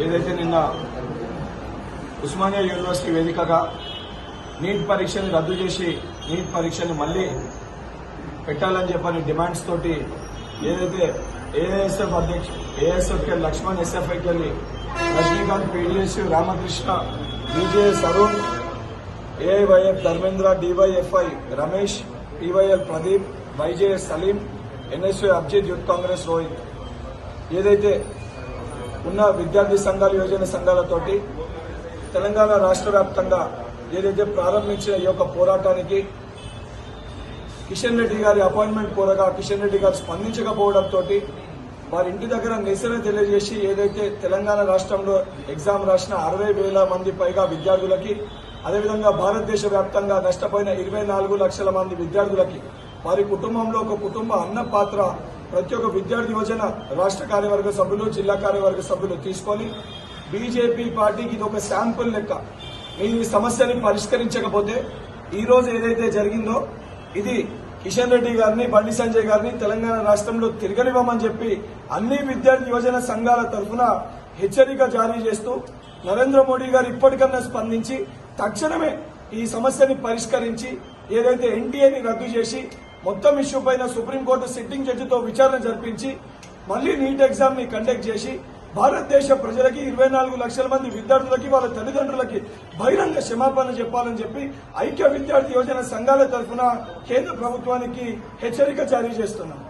ఏదైతే నిన్న ఉస్మానియా యూనివర్సిటీ వేదికగా నీట్ పరీక్షను రద్దు చేసి నీట్ పరీక్షను మళ్లీ పెట్టాలని చెప్పని డిమాండ్స్ తోటి ఏదైతే ఏఐఎస్ఎఫ్ అధ్యక్షుడు ఏఐఎస్ఎఫ్కి లక్ష్మణ్, ఎస్ఎఫ్ఐకి వెళ్ళి Rajinikanth, PDS Ramakrishna, BJS Arun, AIYF Dharmendra, DYFI Ramesh, TYL Pradeep, YJS Salim, NSU Abhijit, youth Congress Rohit ఏదైతే ఉన్న విద్యార్థి సంఘాలు, యువజన సంఘాలతోటి తెలంగాణ రాష్ట్ర వ్యాప్తంగా ఏదైతే ప్రారంభించిన ఈ యొక్క పోరాటానికి కిషన్ రెడ్డి గారి అపాయింట్మెంట్ కోరగా కిషన్ రెడ్డి గారు స్పందించకపోవడంతో వారి ఇంటి దగ్గర నిరసన తెలియజేసి ఏదైతే తెలంగాణ రాష్ట్రంలో ఎగ్జామ్ రాసిన 60,000 మంది పైగా విద్యార్థులకి, అదేవిధంగా భారతదేశ వ్యాప్తంగా నష్టపోయిన 24 లక్షల మంది విద్యార్థులకి వారి కుటుంబంలో ఒక కుటుంబ అన్న పాత్ర ప్రతి ఒక్క విద్యార్థి యువజన రాష్ట్ర కార్యవర్గ సభ్యులు, జిల్లా కార్యవర్గ సభ్యులు తీసుకొని బీజేపీ పార్టీకి ఇది ఒక శాంపుల్ లెక్క. ఈ సమస్యని పరిష్కరించకపోతే ఈ రోజు ఏదైతే జరిగిందో ఇది కిషన్ రెడ్డి గారిని, బండి సంజయ్ గారిని తెలంగాణ రాష్ట్రంలో తిరగనివ్వమని చెప్పి అన్ని విద్యార్థి యువజన సంఘాల తరఫున హెచ్చరిక జారీ చేస్తూ నరేంద్ర మోడీ గారు ఇప్పటికన్నా స్పందించి తక్షణమే ఈ సమస్యని పరిష్కరించి ఏదైతే ఎన్టీఏని రద్దు చేసి మొత్తం ఇష్యూ పైన సుప్రీంకోర్టు సిట్టింగ్ జడ్జితో విచారణ జరిపించి మళ్లీ నీట్ ఎగ్జామ్ ని కండక్ట్ చేసి భారతదేశ ప్రజలకి 24 లక్షల మంది విద్యార్థులకి, వాళ్ళ తల్లిదండ్రులకి బహిరంగ క్షమాపణ చెప్పాలని చెప్పి ఐక్య విద్యార్థి యువజన సంఘాల తరఫున కేంద్ర ప్రభుత్వానికి హెచ్చరిక జారీ చేస్తున్నాం.